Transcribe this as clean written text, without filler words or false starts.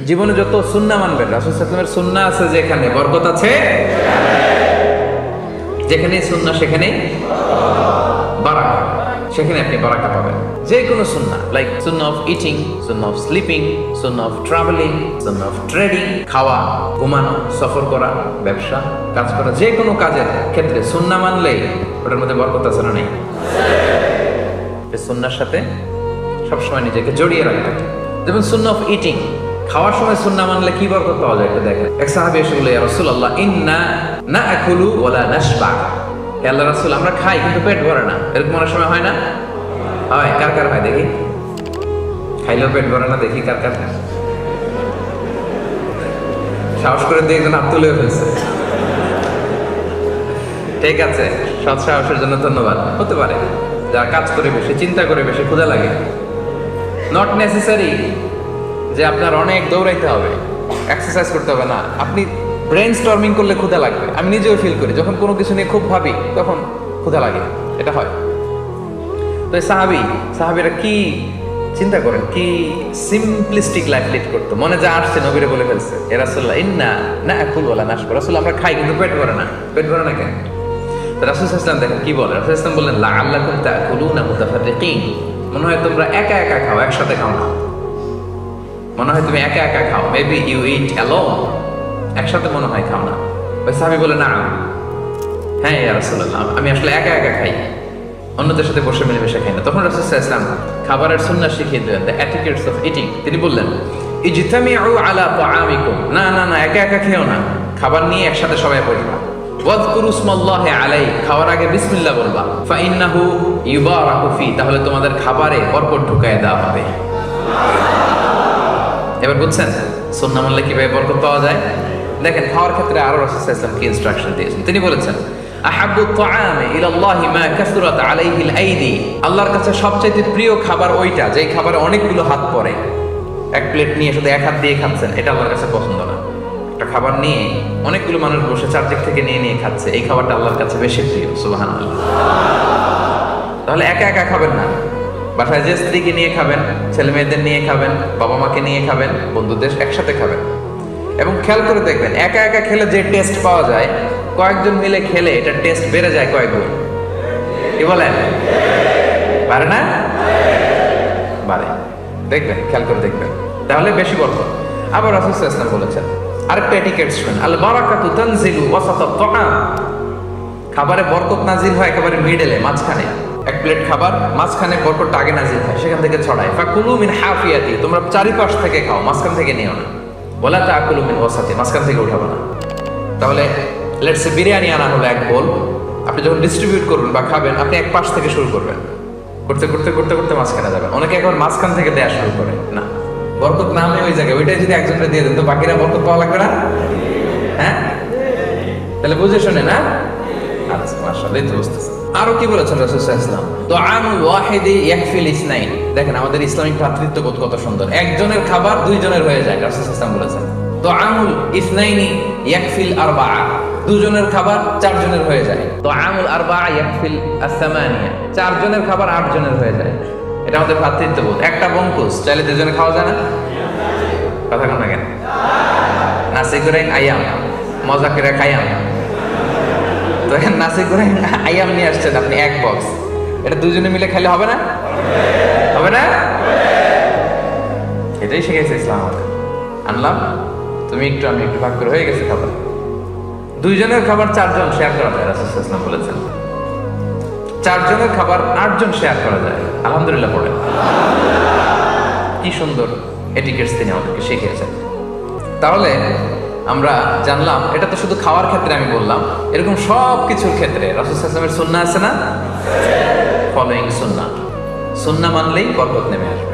জীবনে যত সুন্নাহ মানবেন, রাসূল সাল্লাল্লাহু আলাইহি ওয়াসাল্লামের সুন্নাহ আছে যেখানে বরকত আছে, যেখানেই সুন্নাহ সেখানেই বারাকা, সেখানে আপনি বারাকা পাবেন। যে কোনো সুন্নাহ, like Sunnah of eating, Sunnah of sleeping, Sunnah of travelling, Sunnah of trading, খাওয়া, ঘুমানো, সফর করা, ব্যবসা, কাজ করা, যে কোনো কাজের ক্ষেত্রে সুন্নাহ মানলেই ওটার মধ্যে বরকত আছে না নেই? সুন্নাহর সাথে সবসময় নিজেকে জড়িয়ে রাখতে। যেমন সুন্নাহ অফ ইটিং, খাওয়ার সময় সুন্নাহ মানলে কি বরকত পাওয়া যায় এটা দেখেন। এক সাহাবী এসে বলে, ইয়া রাসূলুল্লাহ, ইন্না নাআকুলু ওয়া লা নাশবা। হে আল্লাহর রাসূল, আমরা খাই কিন্তু পেট ভরে না। এরকম অনেক সময় হয় না? হয়। কার কার হয় দেখি? খাইলেও পেট ভরে না, দেখি কার কার। সাহস করে দিয়ে একজন হাত তুলে ফেলছে। ঠিক আছে, সৎ সাহসের জন্য ধন্যবাদ। হতে পারে যারা কাজ করে বেশি, চিন্তা করে বেশি, ক্ষুধা লাগে। নট নেসেসারি যে আপনার অনেক দৌড়াইতে হবে, এক্সারসাইজ করতে হবে না। আপনি ব্রেন স্টর্মিং করলে ক্ষুধা লাগবে। আমি নিজেও ফিল করি, যখন কোনো কিছু নিয়ে খুব ভাবি তখন ক্ষুধা লাগে, এটা হয়। তো সাহাবীরা কি চিন্তা করেন, কি সিম্পলিস্টিক লাইফ লিড করতো। মনে যা আসছে নবীরে বলে ফেলছে, এ রাসূলুল্লাহ, ইন্না নাআকুলু ওয়া লা নাশবা। রাসূল, আমরা খাই কিন্তু পেট ভরে না। পেট ভরে না কেন? তো রাসূল সাল্লাল্লাহু আলাইহি ওয়াসাল্লাম দেখেন কি বলে। রাসূল সাল্লাল্লাহু আলাইহি ওয়াসাল্লাম বললেন, লাআল্লাকুম তাআকুলুনা মুতাফাররিকিন। মনে হয় তোমরা একা একা খাও, একসাথে খাও না। মনে হয় তুমি একা একা খাও, মেবি ইউ ইট অ্যালোন। একসাথে মনে হয় খাও না। ওই সাহাবী বলে, না, হ্যাঁ ইয়া রাসূলুল্লাহ, আমি আসলে একা একা খাই, অন্যদের সাথে বসে মিলেমিশে খাই না। তখন রাসূল সাল্লাল্লাহু আলাইহি ওয়াসাল্লাম খাবারের সুন্নাহ শিখিয়ে দিলেন, দ্য এটিকেটস অফ ইটিং। তিনি বললেন, ইজতামিউ আলা তাআমিকুম। না না না, একা একা খেও না, খাবার নিয়ে একসাথে সবাই বসবা। ওয়াযকুরু ইসমাল্লাহি আলাইহি, খাওয়ার আগে বিসমিল্লাহ বলবা। ফাইন্নাহু ইউবারাকু ফি, তাহলে তোমাদের খাবারে বরকত ঢুকায় দেওয়া হবে। এবার বুঝছেন সুন্নাহ মানলে কিভাবে বরকত পাওয়া যায়? দেখেন, খাওয়ার ক্ষেত্রে আরো রাসূল সাল্লাল্লাহু আলাইহি ওয়াসাল্লাম কি ইনস্ট্রাকশন দিয়েছেন। তিনি বলেছেন, আহাব্বু আত-তাআমি ইলাল্লাহি মা কাসুরাত আলাইহিল আইদি। আল্লাহর কাছে সবচেয়ে প্রিয় খাবার ওইটা যেই খাবারে অনেকগুলো হাত পড়ে। এক প্লেট নিয়ে শুধু এক হাত দিয়ে খাচ্ছেন, এটা আল্লাহর কাছে পছন্দ না। একটা খাবার নিয়ে অনেকগুলো মানুষ বসে চারদিক থেকে নিয়ে নিয়ে খাচ্ছে, এই খাবারটা আল্লাহর কাছে বেশি প্রিয়। সুবহানাল্লাহ। তাহলে একা একা খাবেন না, বাসায় যে স্ত্রীকে নিয়ে খাবেন, ছেলে মেয়েদের নিয়ে খাবেন, বাবা মাকে নিয়ে খাবেন, বন্ধুদের একসাথে খাবেন। এবং খেয়াল করে দেখবেন, একা একা খেলে যে টেস্ট পাওয়া যায়, কয়েকজন মিলে খেলে এটা টেস্ট বেড়ে যায় কয়েক গুণ। কি বলেন? পারে না? বাড়ে। দেখবেন, খেয়াল করে দেখবেন, তাহলে বেশি বরকত। আবার রাসূল সাল্লাল্লাহু আলাইহি ওয়াসাল্লাম বলেছেন, আরেকটা এটিকেট শুনেন, আল বারাকাতু তানজিলু ওয়াসাতাত তাআম। খাবারে বরকত নাজিল হয় একেবারে মিডলে, মাঝখানে। এক প্লেট খাবার, মাঝখানে বরকতটা আগে নাজিল হয়, সেখান থেকে ছড়ায়। ফাকুলু মিন হাফিয়াতি, তোমরা চারিপাশ থেকে খাও, মাঝখান থেকে নিও না। ওয়ালা তাআকুলু মিন ওয়াসাতি, মাঝখান থেকে উঠাবো না। তাহলে লেটস সে বিরিয়ানি আনা হলো এক বোল, আপনি যখন ডিস্ট্রিবিউট করবেন বা খাবেন, আপনি এক পাশ থেকে শুরু করবেন, করতে করতে করতে করতে মাঝখানে যাবেন। অনেকে একবার মাঝখান থেকে দেয়া শুরু করে, না, বরকত না হয় ওই জায়গায়, ওইটাই যদি একজনকে দিয়ে দেন তো বাকিরা বরকত পাওয়া লাগবে না? হ্যাঁ, তাহলে বুঝে শুনে না? আচ্ছা, মাশাআল্লাহ, তো বুঝতেছি। আরো কি বলেছেন রাসূল সাল্লাল্লাহু আলাইহি ওয়াসাল্লাম, তুআমুল ওয়াহিদি ইয়াকফিল ইসনাইন। দেখেন আমাদের ইসলামিক ভ্রাতৃত্ববোধ কত সুন্দর। একজনের খাবার দুইজনের হয়ে যায়, রাসূল সাল্লাল্লাহু আলাইহি ওয়াসাল্লাম বলেছেন। তুআমুল ইসনাইনি ইয়াকফিল আরবাআ, দুজনের খাবার চারজনের হয়ে যায়। তুআমুল আরবাআ ইয়াকফিল আস-সামানিয়া, চারজনের খাবার আটজনের হয়ে যায়। এটা আমাদের ভ্রাতৃত্ববোধ। একটা বঙ্কুস চাইলে দুজনে খাওয়া যায় না? কথা কন না কেন? নাসি গোরেং আয়াম, মজা করে খাইয়াম। তো নাসি গোরেং আয়াম নিয়ে আসছেন আপনি এক বক্স, এটা দুজনে মিলে খেলে হবে না? হবে না? এটাই শিখেছে ইসলাম আমাদের। আনলাম, তুমি একটু আমি একটু ভাগ করে হয়ে গেছে খাবার। দুইজনের খাবার চারজন শেয়ার করা যায়, রাসূল সাল্লাল্লাহু আলাইহি ওয়াসাল্লাম বলেছেন। চারজনের খাবার আটজন শেয়ার করা যায়। আলহামদুলিল্লাহ পড়েন। কি সুন্দর এটিকেটস তিনি আমাদেরকে শিখিয়েছেন। তাহলে আমরা জানলাম, এটা তো শুধু খাওয়ার ক্ষেত্রে আমি বললাম, এরকম সব কিছুর ক্ষেত্রে রাসূল সাল্লাল্লাহু আলাইহি ওয়াসাল্লামের সুন্নাহ আছে না? ফলোইং সুন্নাহ, সুন্নাহ মানলেই বরকত নেমে আসবে।